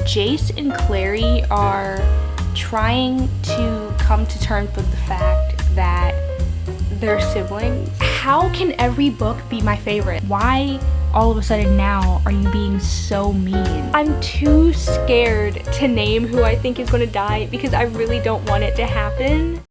Jace and Clary are trying to come to terms with the fact that they're siblings. How can every book be my favorite? Why all of a sudden now are you being so mean? I'm too scared to name who I think is going to die because I really don't want it to happen.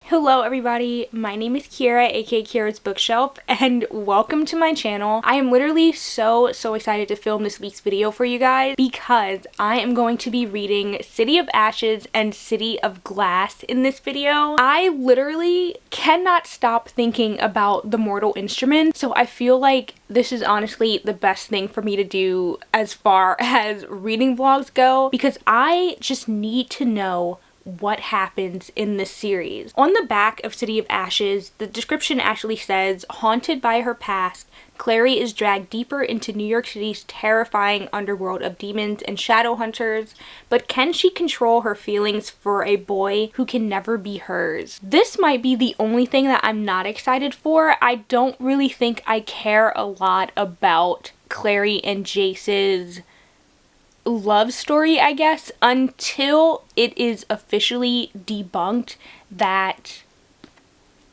Hello everybody, my name is Kiara, aka Kiara's Bookshelf, and welcome to my channel. I am literally so excited to film this week's video for you guys because I am going to be reading City of Ashes and City of Glass in this video. I literally cannot stop thinking about the Mortal Instrument, so I feel like this is honestly the best thing for me to do as far as reading vlogs go because I just need to know what happens in this series. On the back of City of Ashes, the description actually says, haunted by her past, Clary is dragged deeper into New York City's terrifying underworld of demons and shadow hunters, but can she control her feelings for a boy who can never be hers? This might be the only thing that I'm not excited for. I don't really think I care a lot about Clary and Jace's love story, I guess, until it is officially debunked that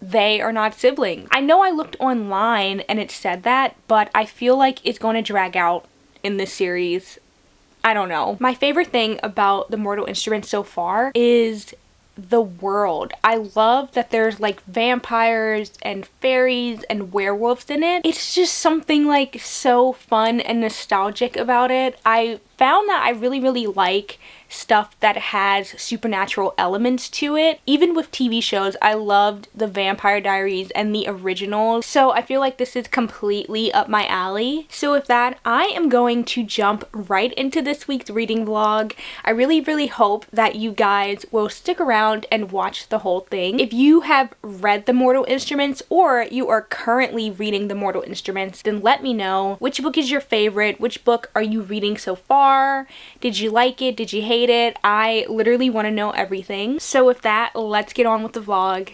they are not siblings. I know I looked online and it said that, but I feel like it's going to drag out in this series. I don't know. My favorite thing about the Mortal Instrument so far is the world. I love that there's like vampires and fairies and werewolves in it. It's just something like so fun and nostalgic about it. I found that I really like stuff that has supernatural elements to it. Even with TV shows, I loved the Vampire Diaries and the originals, so I feel like this is completely up my alley. So with that, I am going to jump right into this week's reading vlog. I really hope that you guys will stick around and watch the whole thing. If you have read The Mortal Instruments or you are currently reading The Mortal Instruments, then let me know which book is your favorite, which book are you reading so far. Did you like it? Did you hate it? I literally want to know everything. So with that, let's get on with the vlog.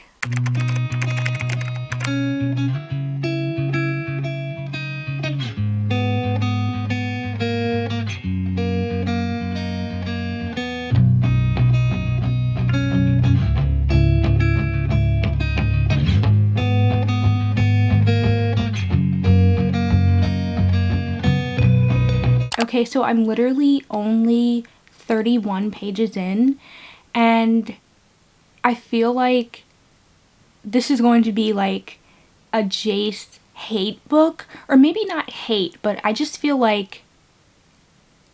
Okay, so I'm literally only 31 pages in, and I feel like this is going to be like a Jace hate book, or maybe not hate, but I just feel like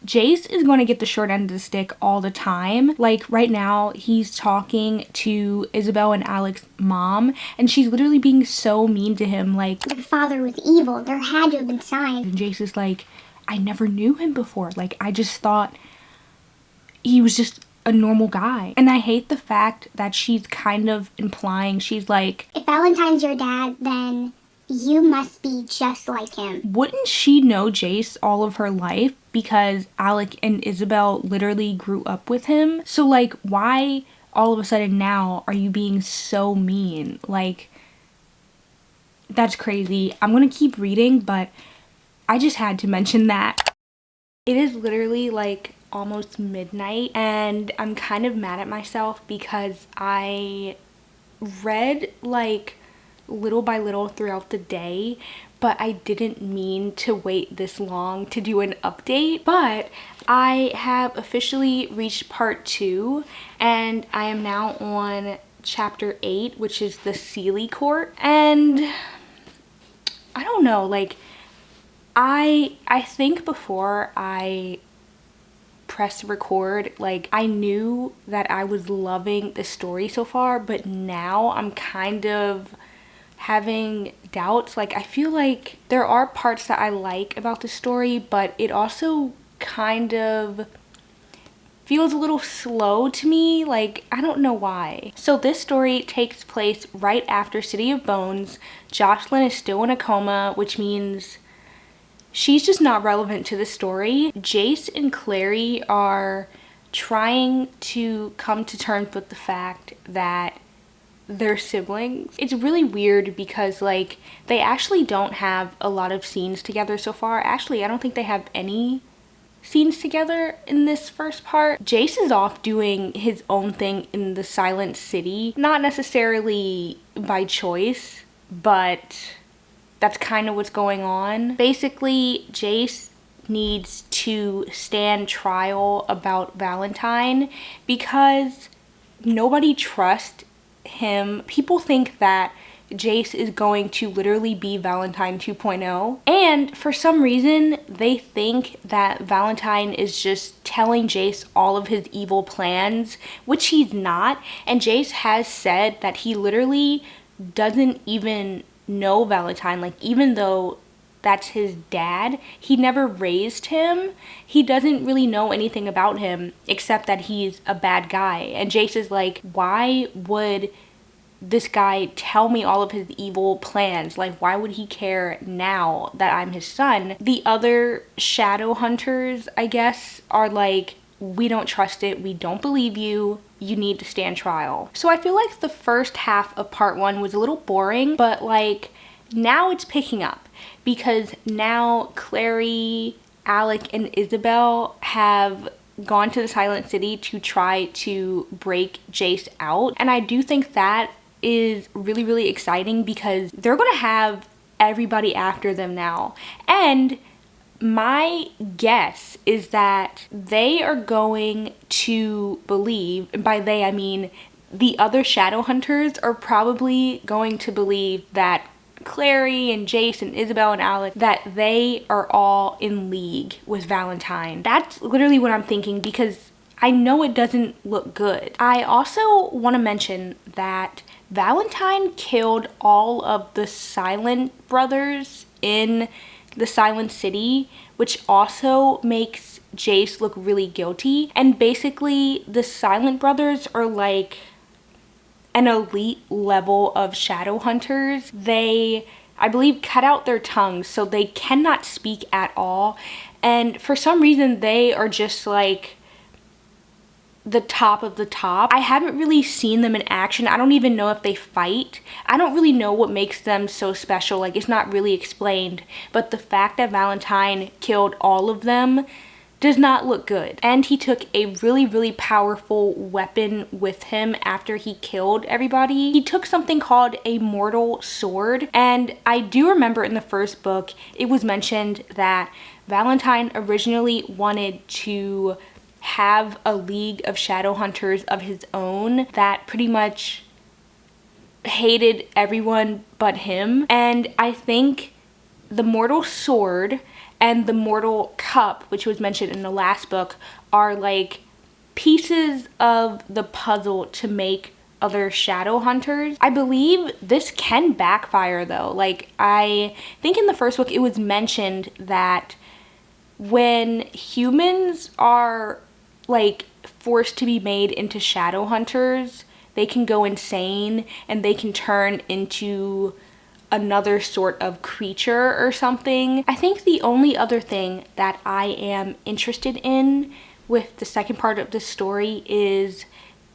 Jace is going to get the short end of the stick all the time. Like right now, he's talking to Isabel and Alex's mom, and she's literally being so mean to him, like, "Your father was evil. There had to have been signs." And Jace is like, I never knew him before. Like, I just thought he was just a normal guy. And I hate the fact that she's kind of implying, she's like, if Valentine's your dad, then you must be just like him. Wouldn't she know Jace all of her life because Alec and Isabel literally grew up with him? So like, why all of a sudden now are you being so mean? Like, that's crazy. I'm gonna keep reading, but I just had to mention that. It is literally like almost midnight and I'm kind of mad at myself because I read like little by little throughout the day, but I didn't mean to wait this long to do an update. But I have officially reached part 2 and I am now on chapter 8, which is the Sealy Court. And I don't know, like, I think before I pressed record, like, I knew that I was loving the story so far, but now I'm kind of having doubts. Like, I feel like there are parts that I like about the story, but it also kind of feels a little slow to me. Like, I don't know why. So this story takes place right after City of Bones. Jocelyn is still in a coma, which means she's just not relevant to the story. Jace and Clary are trying to come to terms with the fact that their siblings. It's really weird because like they actually don't have a lot of scenes together so far. Actually, I don't think they have any scenes together in this first part. Jace is off doing his own thing in the Silent City, not necessarily by choice, but that's kind of what's going on. Basically, Jace needs to stand trial about Valentine because nobody trusts him. People think that Jace is going to literally be Valentine 2.0, and for some reason they think that Valentine is just telling Jace all of his evil plans, which he's not. And Jace has said that he literally doesn't even know Valentine. Like, even though that's his dad, he never raised him. He doesn't really know anything about him except that he's a bad guy. And Jace is like, why would this guy tell me all of his evil plans? Like, why would he care now that I'm his son? The other shadow hunters, I guess, are like, we don't trust it, we don't believe you, you need to stand trial. So I feel like the first half of part 1 was a little boring, but like now it's picking up because now Clary, Alec, and Isabel have gone to the Silent City to try to break Jace out. And I do think that is really, really exciting because they're gonna have everybody after them now. And my guess is that they are going to believe, and by they I mean the other shadow hunters are probably going to believe that Clary and Jace and Isabel and Alec, that they are all in league with Valentine. That's literally what I'm thinking because I know it doesn't look good. I also want to mention that Valentine killed all of the Silent brothers in the Silent City, which also makes Jace look really guilty. And basically, the Silent brothers are like an elite level of shadow hunters. They, I believe, cut out their tongues so they cannot speak at all. And for some reason, they are just like the top of the top. I haven't really seen them in action. I don't even know if they fight. I don't really know what makes them so special. Like, it's not really explained. But the fact that Valentine killed all of them does not look good. And he took a really, really powerful weapon with him after he killed everybody. He took something called a mortal sword. And I do remember in the first book, it was mentioned that Valentine originally wanted to have a league of shadow hunters of his own that pretty much hated everyone but him. And I think the mortal sword and the mortal cup, which was mentioned in the last book, are like pieces of the puzzle to make other shadow hunters. I believe this can backfire though. Like, I think in the first book it was mentioned that when humans are like forced to be made into shadow hunters, they can go insane and they can turn into another sort of creature or something. I think the only other thing that I am interested in with the second part of the story is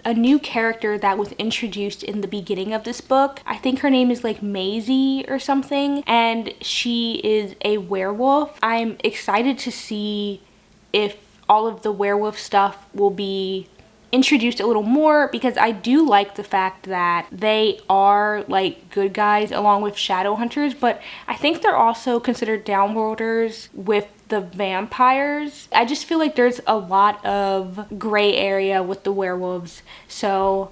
a new character that was introduced in the beginning of this book. I think her name is like Maisie or something, and she is a werewolf. I'm excited to see if all of the werewolf stuff will be introduced a little more, because I do like the fact that they are like good guys along with shadow hunters, but I think they're also considered downworlders with the vampires. I just feel like there's a lot of gray area with the werewolves, so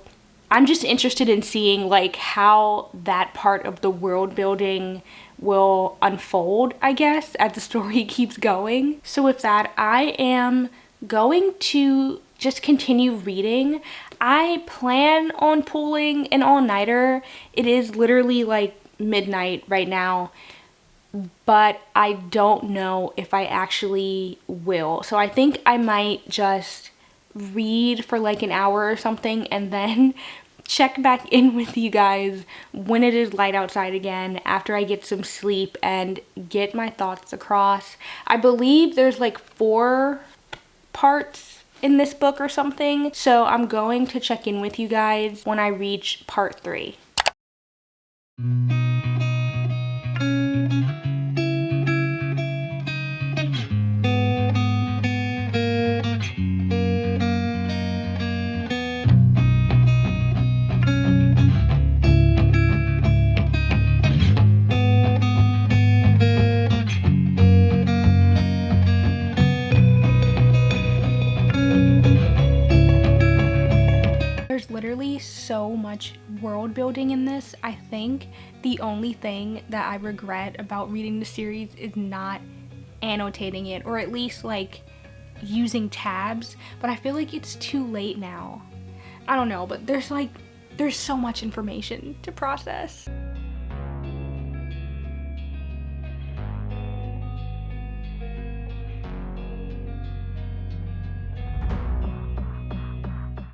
I'm just interested in seeing like how that part of the world building will unfold, I guess, as the story keeps going. So with that, I am going to just continue reading. I plan on pulling an all-nighter. It is literally like midnight right now, but I don't know if I actually will. So I think I might just read for like an hour or something and then check back in with you guys when it is light outside again, after I get some sleep and get my thoughts across. I believe there's like 4 parts in this book or something. So I'm going to check in with you guys when I reach part 3. There's literally so much world building in this. I think the only thing that I regret about reading the series is not annotating it, or at least like using tabs, but I feel like it's too late now. I don't know, but there's so much information to process.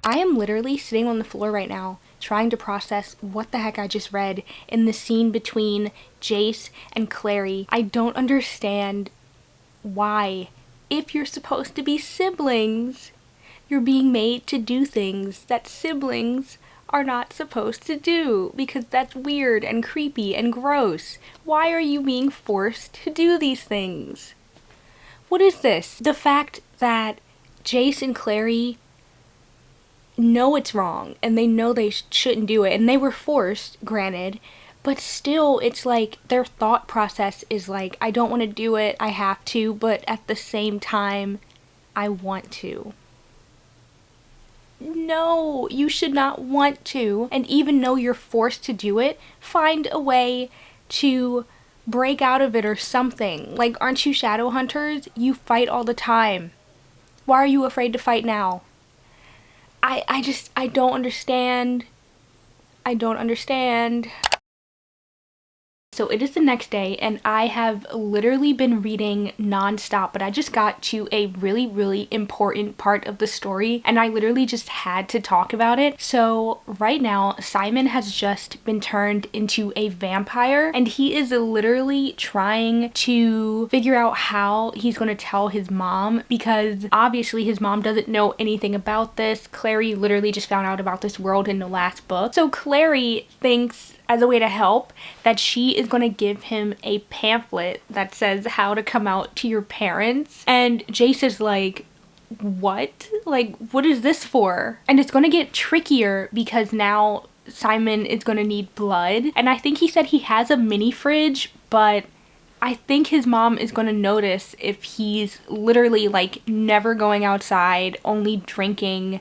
I am literally sitting on the floor right now trying to process what the heck I just read in the scene between Jace and Clary. I don't understand why, if you're supposed to be siblings, you're being made to do things that siblings are not supposed to do, because that's weird and creepy and gross. Why are you being forced to do these things? What is this? The fact that Jace and Clary know it's wrong and they know they shouldn't do it, and they were forced, granted, but still it's like their thought process is like, I don't want to do it, I have to, but at the same time I want to. No, you should not want to, and even though you're forced to do it, find a way to break out of it or something. Like, aren't you shadow hunters? You fight all the time. Why are you afraid to fight now? I don't understand. I don't understand. So it is the next day, and I have literally been reading non-stop, but I just got to a really, really important part of the story, and I literally just had to talk about it. So right now, Simon has just been turned into a vampire, and he is literally trying to figure out how he's going to tell his mom, because obviously his mom doesn't know anything about this. Clary literally just found out about this world in the last book. So Clary thinks, as a way to help, that she is going to give him a pamphlet that says how to come out to your parents. And Jace is like, what? Like, what is this for? And it's going to get trickier because now Simon is going to need blood. And I think he said he has a mini fridge, but I think his mom is going to notice if he's literally like never going outside, only drinking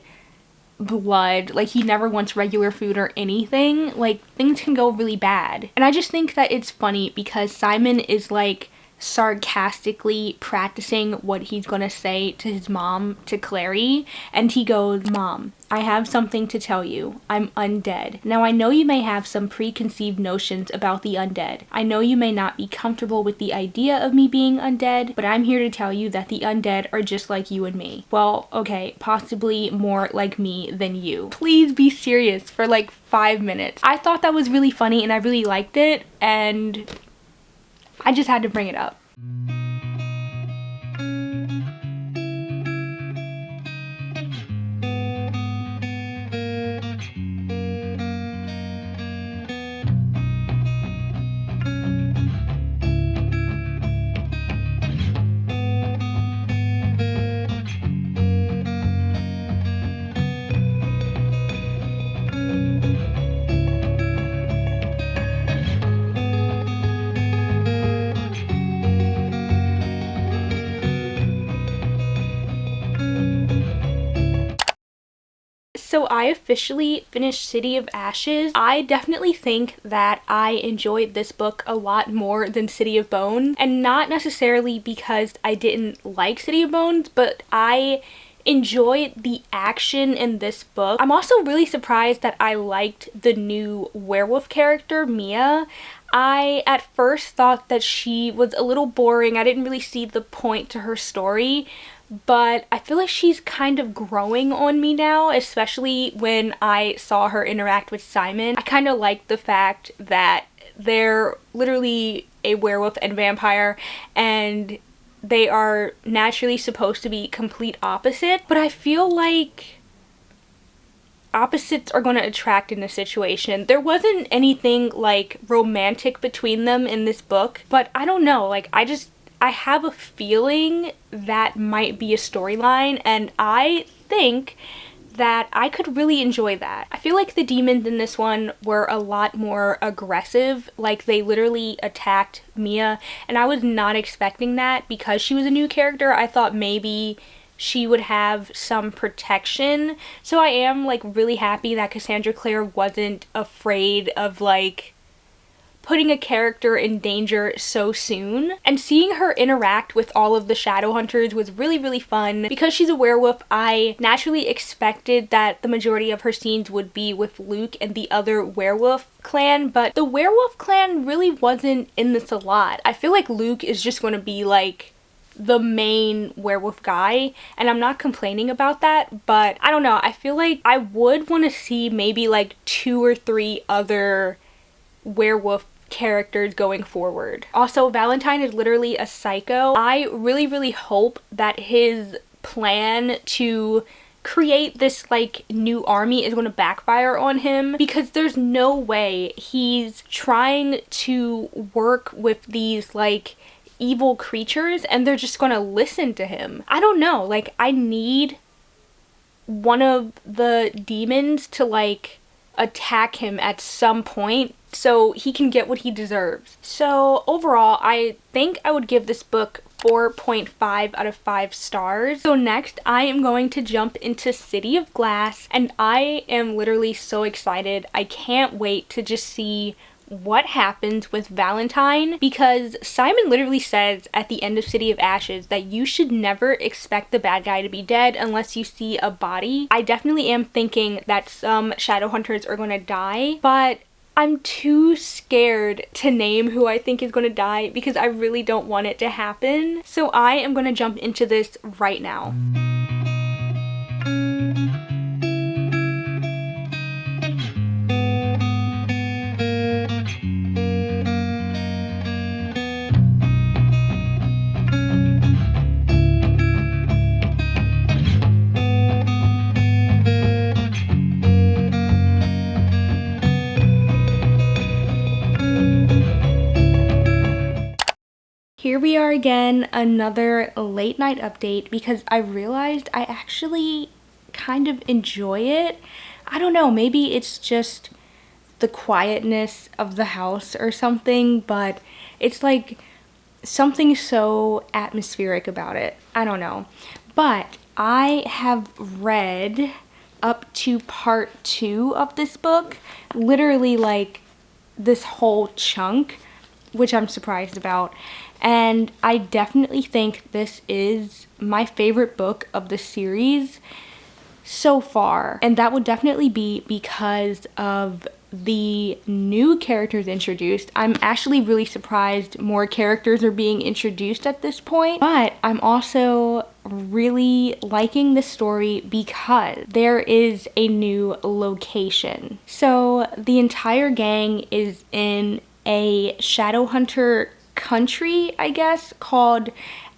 blood, like he never wants regular food or anything. Like, things can go really bad. And I just think that it's funny because Simon is like sarcastically practicing what he's gonna say to his mom, to Clary, and he goes, "Mom, I have something to tell you. I'm undead. Now I know you may have some preconceived notions about the undead. I know you may not be comfortable with the idea of me being undead, but I'm here to tell you that the undead are just like you and me. Well, okay, possibly more like me than you. Please be serious for like 5 minutes." I thought that was really funny and I really liked it, and I just had to bring it up. So I officially finished City of Ashes. I definitely think that I enjoyed this book a lot more than City of Bones, and not necessarily because I didn't like City of Bones, but I enjoyed the action in this book. I'm also really surprised that I liked the new werewolf character, Mia. I at first thought that she was a little boring. I didn't really see the point to her story, but I feel like she's kind of growing on me now, especially when I saw her interact with Simon. I kind of like the fact that they're literally a werewolf and vampire, and they are naturally supposed to be complete opposite, but I feel like opposites are going to attract in this situation. There wasn't anything like romantic between them in this book, but I don't know, like I have a feeling that might be a storyline, and I think that I could really enjoy that. I feel like the demons in this one were a lot more aggressive, like they literally attacked Mia, and I was not expecting that because she was a new character. I thought maybe she would have some protection. So I am like really happy that Cassandra Clare wasn't afraid of like putting a character in danger so soon. And seeing her interact with all of the shadow hunters was really, really fun. Because she's a werewolf, I naturally expected that the majority of her scenes would be with Luke and the other werewolf clan, but the werewolf clan really wasn't in this a lot. I feel like Luke is just going to be like the main werewolf guy, and I'm not complaining about that, but I don't know, I feel like I would want to see maybe like 2 or 3 other werewolf characters going forward. Also, Valentine is literally a psycho. I really, really hope that his plan to create this like new army is going to backfire on him, because there's no way he's trying to work with these like evil creatures and they're just going to listen to him. I don't know, like I need one of the demons to like attack him at some point so he can get what he deserves. So overall, I think I would give this book 4.5 out of 5 stars. So next, I am going to jump into City of Glass, and I am literally so excited. I can't wait to just see what happens with Valentine, because Simon literally says at the end of City of Ashes that you should never expect the bad guy to be dead unless you see a body. I definitely am thinking that some shadow hunters are going to die, but I'm too scared to name who I think is going to die because I really don't want it to happen. So I am going to jump into this right now. Here we are again, another late night update, because I realized I actually kind of enjoy it. I don't know, maybe it's just the quietness of the house or something, but it's like something so atmospheric about it. I don't know. But I have read up to part 2 of this book, literally like this whole chunk, which I'm surprised about. And I definitely think this is my favorite book of the series so far. And that would definitely be because of the new characters introduced. I'm actually really surprised more characters are being introduced at this point. But I'm also really liking the story because there is a new location. So the entire gang is in a shadow hunter country, I guess, called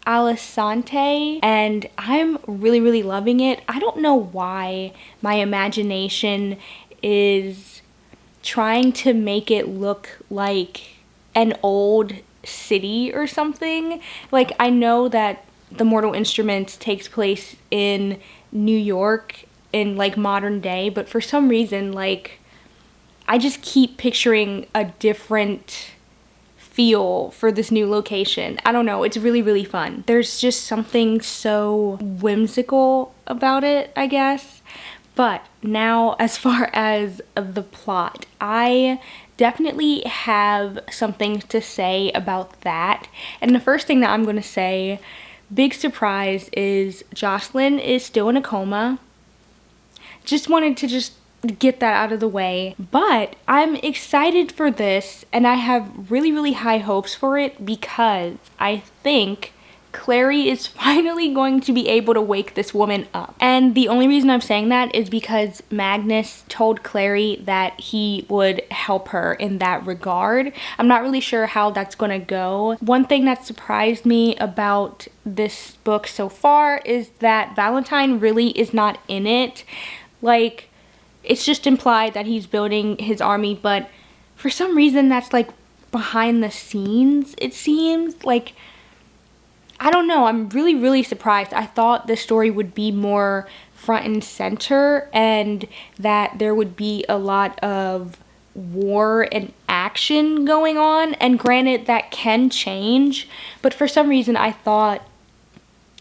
Alisante, and I'm really, really loving it. I don't know why my imagination is trying to make it look like an old city or something. Like, I know that The Mortal Instruments takes place in New York in like modern day, but for some reason, like, I just keep picturing a different feel for this new location. I don't know, it's really, really fun. There's just something so whimsical about it, I guess. But now, as far as the plot, I definitely have some things to say about that. And the first thing that I'm going to say, big surprise, is Jocelyn is still in a coma. Just wanted to get that out of the way. But I'm excited for this, and I have really, really high hopes for it because I think Clary is finally going to be able to wake this woman up. And the only reason I'm saying that is because Magnus told Clary that he would help her in that regard. I'm not really sure how that's gonna go. One thing that surprised me about this book so far is that Valentine really is not in it. Like, it's just implied that he's building his army, but for some reason that's like behind the scenes, it seems. Like, I don't know, I'm really surprised. I thought the story would be more front and center and that there would be a lot of war and action going on, and granted that can change, but for some reason I thought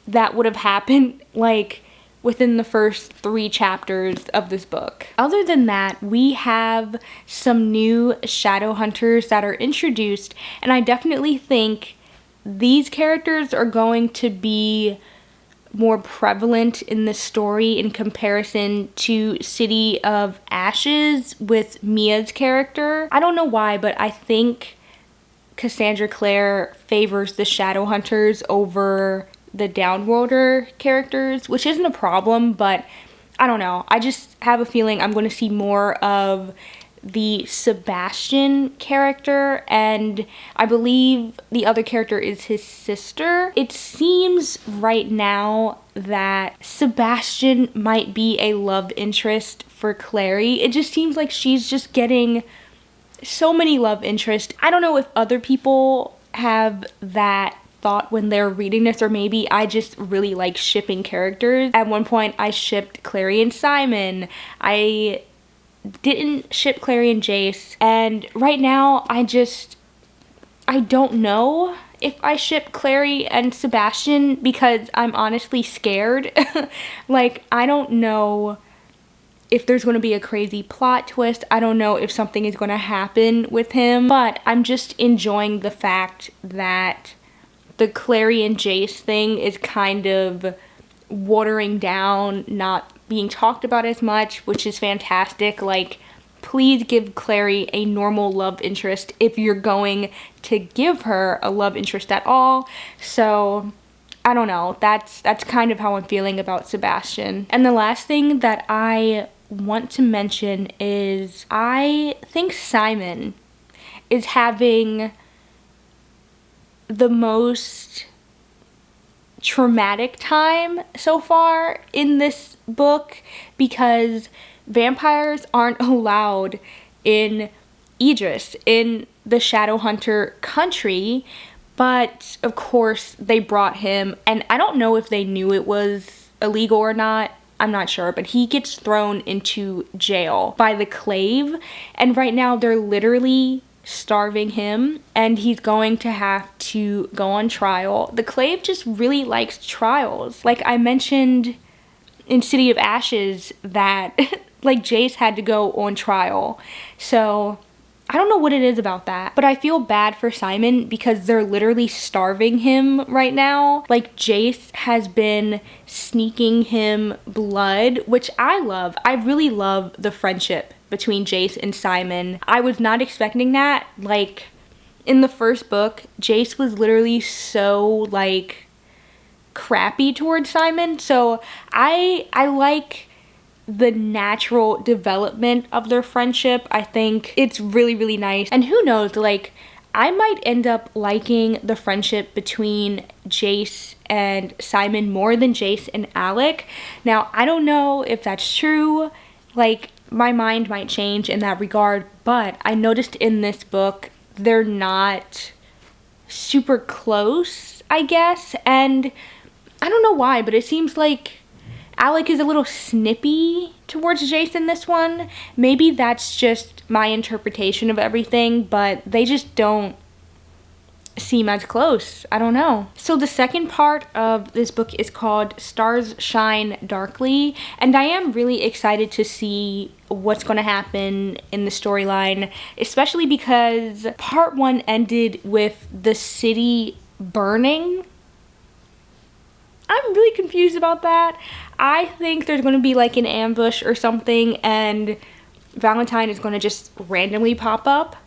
that would have happened like within the first 3 chapters of this book. Other than that, we have some new shadow hunters that are introduced, and I definitely think these characters are going to be more prevalent in the story in comparison to City of Ashes with Mia's character. I don't know why, but I think Cassandra Clare favors the shadow hunters over the downworlder characters, which isn't a problem, but I don't know. I just have a feeling I'm going to see more of the Sebastian character, and I believe the other character is his sister. It seems right now that Sebastian might be a love interest for Clary. It just seems like she's just getting so many love interests. I don't know if other people have that thought when they're reading this, or maybe I just really like shipping characters. At one point I shipped Clary and Simon. I didn't ship Clary and Jace, and right now I don't know if I ship Clary and Sebastian because I'm honestly scared. Like, I don't know if there's going to be a crazy plot twist. I don't know if something is going to happen with him, but I'm just enjoying the fact that the Clary and Jace thing is kind of watering down, not being talked about as much, which is fantastic. Like, please give Clary a normal love interest if you're going to give her a love interest at all. So I don't know, that's kind of how I'm feeling about Sebastian. And the last thing that I want to mention is I think Simon is having the most traumatic time so far in this book, because vampires aren't allowed in Idris, in the Shadowhunter country, but of course they brought him, and I don't know if they knew it was illegal or not, I'm not sure, but he gets thrown into jail by the Clave, and right now they're literally starving him, and he's going to have to go on trial. The Clave just really likes trials. Like I mentioned in City of Ashes that like Jace had to go on trial. So I don't know what it is about that, but I feel bad for Simon because they're literally starving him right now. Like, Jace has been sneaking him blood, which I love. I really love the friendship between Jace and Simon. I was not expecting that. Like, in the first book, Jace was literally so like crappy towards Simon. So I like the natural development of their friendship. I think it's really nice. And who knows, like, I might end up liking the friendship between Jace and Simon more than Jace and Alec. Now, I don't know if that's true. Like, my mind might change in that regard, but I noticed in this book they're not super close, I guess. And I don't know why, but it seems like Alec is a little snippy towards Jace in this one. Maybe that's just my interpretation of everything, but they just don't seem as close. I don't know. So the second part of this book is called Stars Shine Darkly, and I am really excited to see what's going to happen in the storyline, especially because part 1 ended with the city burning. I'm really confused about that. I think there's going to be like an ambush or something, and Valentine is going to just randomly pop up.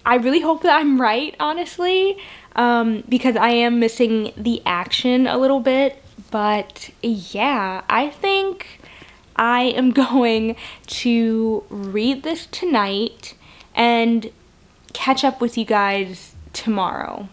I really hope that I'm right, honestly. because I am missing the action a little bit. But yeah, I think I am going to read this tonight and catch up with you guys tomorrow.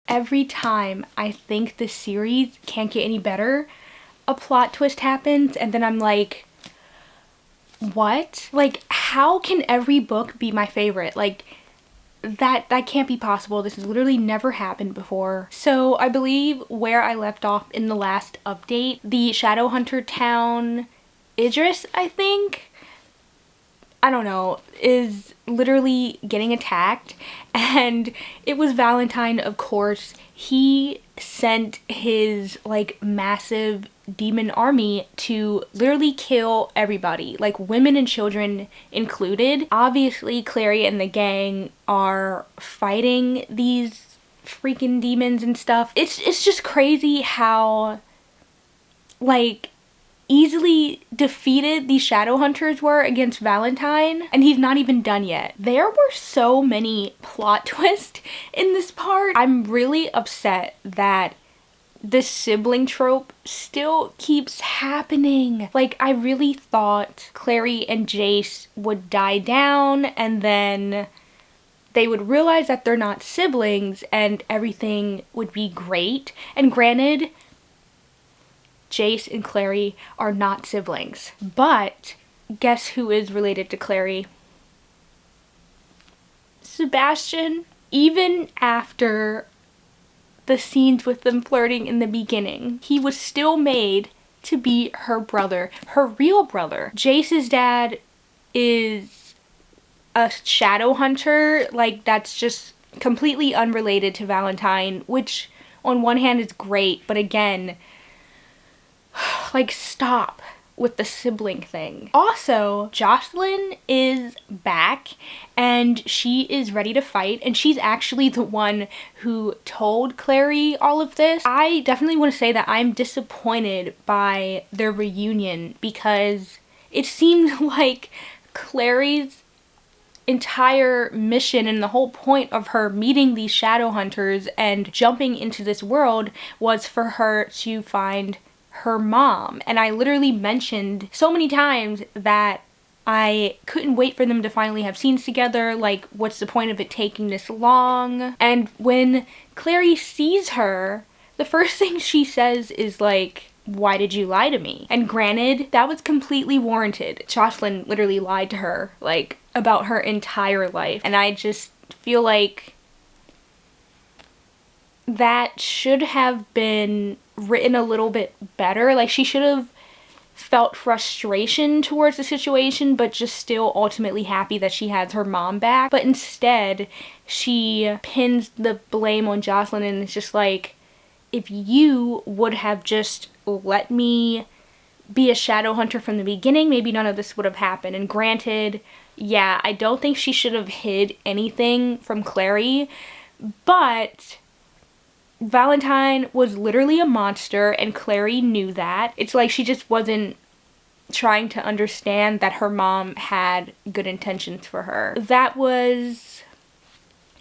Every time I think this series can't get any better, a plot twist happens and then I'm like, what? Like, how can every book be my favorite? Like, that can't be possible. This has literally never happened before. So I believe where I left off in the last update, the Shadowhunter town, Idris, I think, I don't know, is literally getting attacked, and it was Valentine, of course. He sent his like massive demon army to literally kill everybody, like women and children included. Obviously Clary and the gang are fighting these freaking demons and stuff. It's just crazy how like easily defeated these Shadowhunters were against Valentine, and he's not even done yet. There were so many plot twists in this part. I'm really upset that this sibling trope still keeps happening. Like, I really thought Clary and Jace would die down and then they would realize that they're not siblings and everything would be great. And granted, Jace and Clary are not siblings. But guess who is related to Clary? Sebastian. Even after the scenes with them flirting in the beginning, he was still made to be her brother, her real brother. Jace's dad is a shadow hunter, like that's just completely unrelated to Valentine, which on one hand is great, but again, like, stop with the sibling thing. Also, Jocelyn is back and she is ready to fight, and she's actually the one who told Clary all of this. I definitely want to say that I'm disappointed by their reunion because it seemed like Clary's entire mission and the whole point of her meeting these Shadowhunters and jumping into this world was for her to find her mom. And I literally mentioned so many times that I couldn't wait for them to finally have scenes together. Like, what's the point of it taking this long? And when Clary sees her, the first thing she says is like, why did you lie to me? And granted, that was completely warranted. Jocelyn literally lied to her, like, about her entire life. And I just feel like that should have been written a little bit better. Like, she should have felt frustration towards the situation, but just still ultimately happy that she has her mom back. But instead, she pins the blame on Jocelyn, and it's just like, if you would have just let me be a shadow hunter from the beginning, maybe none of this would have happened. And granted, yeah, I don't think she should have hid anything from Clary, but Valentine was literally a monster and Clary knew that. It's like she just wasn't trying to understand that her mom had good intentions for her. That was,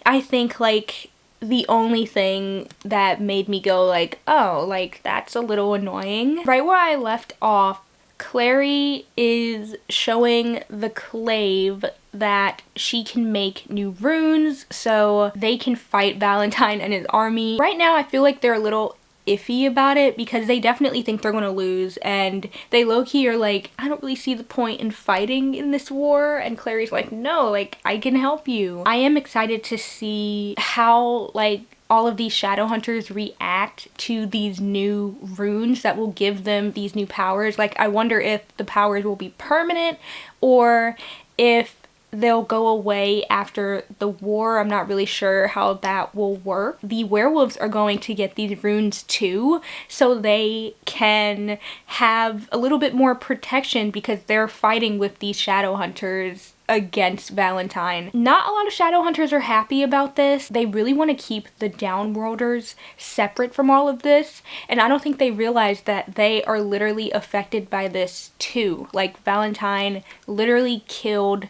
I think, like, the only thing that made me go like, oh, like, that's a little annoying. Right where I left off, Clary is showing the Clave that she can make new runes so they can fight Valentine and his army. Right now I feel like they're a little iffy about it because they definitely think they're gonna lose, and they low-key are like, I don't really see the point in fighting in this war, and Clary's like, no, like, I can help you. I am excited to see how, like, all of these shadow hunters react to these new runes that will give them these new powers. Like, I wonder if the powers will be permanent or if they'll go away after the war. I'm not really sure how that will work. The werewolves are going to get these runes too, so they can have a little bit more protection because they're fighting with these shadow hunters against Valentine. Not a lot of shadow hunters are happy about this. They really want to keep the downworlders separate from all of this, and I don't think they realize that they are literally affected by this too. Like, Valentine literally killed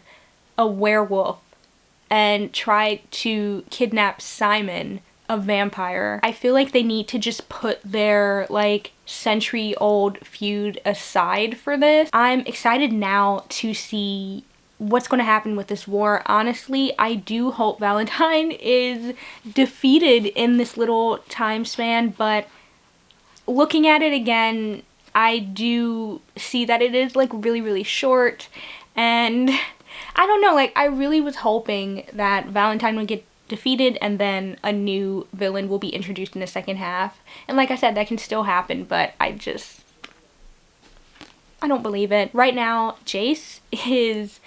a werewolf and tried to kidnap Simon, a vampire. I feel like they need to just put their, like, century-old feud aside for this. I'm excited now to see what's going to happen with this war. Honestly, I do hope Valentine is defeated in this little time span, but looking at it again, I do see that it is, like, really, really short, and I don't know, like, I really was hoping that Valentine would get defeated and then a new villain will be introduced in the second half. And like I said, that can still happen, but I don't believe it. Right now, Jace is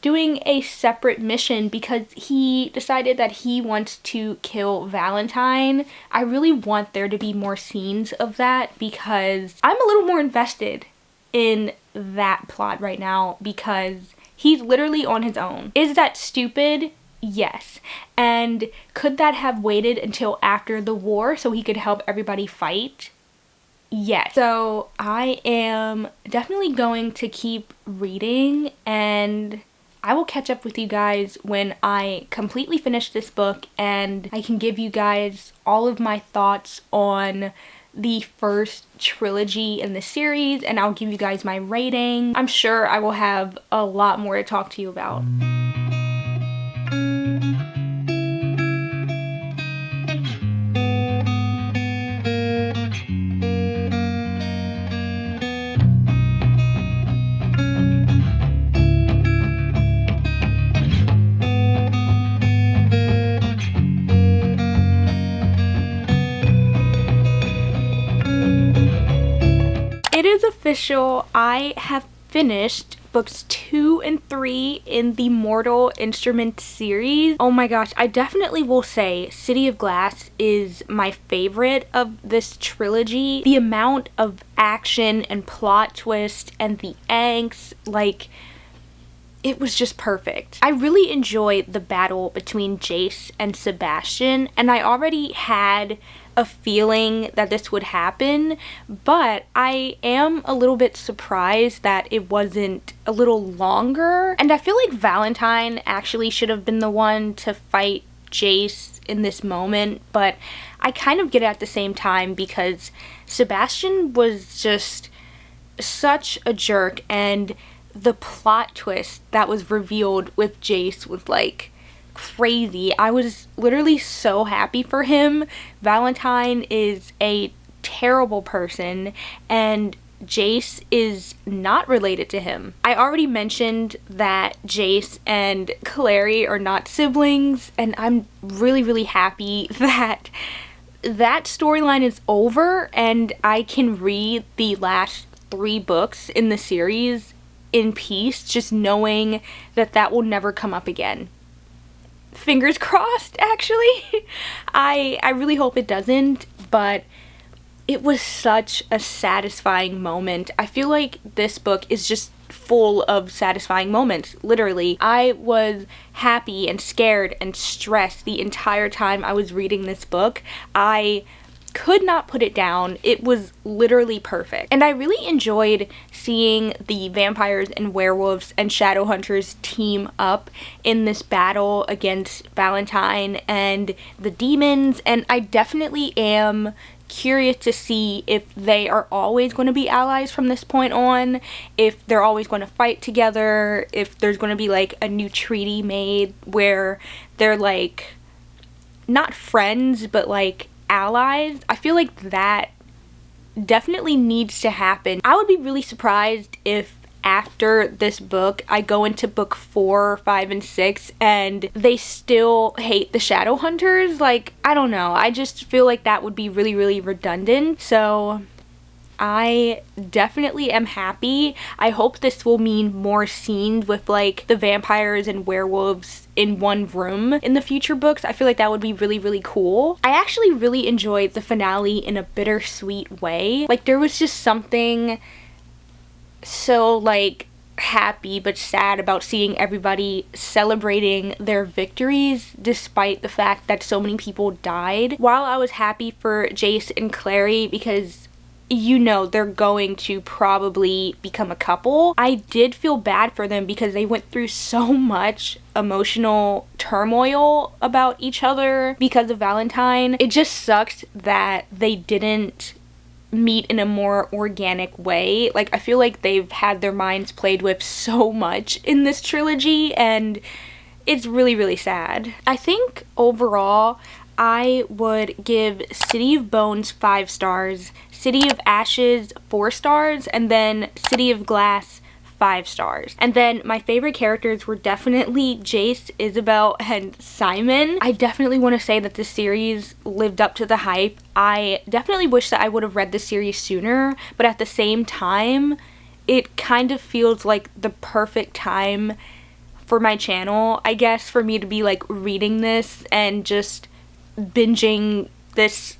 doing a separate mission because he decided that he wants to kill Valentine. I really want there to be more scenes of that because I'm a little more invested in that plot right now because he's literally on his own. Is that stupid? Yes. And could that have waited until after the war so he could help everybody fight? Yes. So I am definitely going to keep reading, and I will catch up with you guys when I completely finish this book and I can give you guys all of my thoughts on the first trilogy in the series, and I'll give you guys my rating. I'm sure I will have a lot more to talk to you about. It is official. I have finished books 2 and 3 in the Mortal Instruments series. Oh my gosh, I definitely will say City of Glass is my favorite of this trilogy. The amount of action and plot twist and the angst, like, it was just perfect. I really enjoyed the battle between Jace and Sebastian, and I already had a feeling that this would happen, but I am a little bit surprised that it wasn't a little longer. And I feel like Valentine actually should have been the one to fight Jace in this moment, but I kind of get it at the same time because Sebastian was just such a jerk, and the plot twist that was revealed with Jace was, like, crazy. I was literally so happy for him. Valentine is a terrible person, and Jace is not related to him. I already mentioned that Jace and Clary are not siblings, and I'm really, really happy that that storyline is over and I can read the last 3 books in the series in peace, just knowing that that will never come up again. Fingers crossed, actually. I really hope it doesn't, but it was such a satisfying moment. I feel like this book is just full of satisfying moments, literally. I was happy and scared and stressed the entire time I was reading this book. I could not put it down. It was literally perfect. And I really enjoyed seeing the vampires and werewolves and shadow hunters team up in this battle against Valentine and the demons, and I definitely am curious to see if they are always going to be allies from this point on, if they're always going to fight together, if there's going to be like a new treaty made where they're like not friends but like allies. I feel like that definitely needs to happen. I would be really surprised if after this book I go into book 4, 5, and 6 and they still hate the shadow hunters. Like, I don't know, I just feel like that would be really, really redundant. So I definitely am happy. I hope this will mean more scenes with like the vampires and werewolves in one room in the future books. I feel like that would be really, really cool. I actually really enjoyed the finale in a bittersweet way. Like, there was just something so like happy but sad about seeing everybody celebrating their victories despite the fact that so many people died. While I was happy for Jace and Clary because, you know, they're going to probably become a couple, I did feel bad for them because they went through so much emotional turmoil about each other because of Valentine. It just sucks that they didn't meet in a more organic way. Like, I feel like they've had their minds played with so much in this trilogy, and it's really, really sad. I think overall I would give City of Bones 5 stars, City of Ashes 4 stars, and then City of Glass 5 stars. And then my favorite characters were definitely Jace, Isabel, and Simon. I definitely want to say that this series lived up to the hype. I definitely wish that I would have read this series sooner, but at the same time, it kind of feels like the perfect time for my channel, I guess, for me to be like reading this and just binging this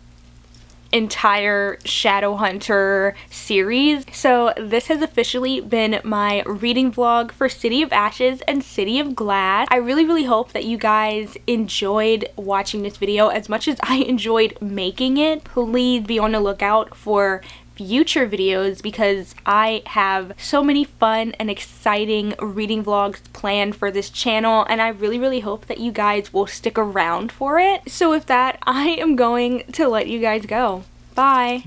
entire Shadowhunter series. So this has officially been my reading vlog for City of Ashes and City of Glass. I really, really hope that you guys enjoyed watching this video as much as I enjoyed making it. Please be on the lookout for future videos because I have so many fun and exciting reading vlogs planned for this channel, and I really, really hope that you guys will stick around for it. So with that, I am going to let you guys go. Bye!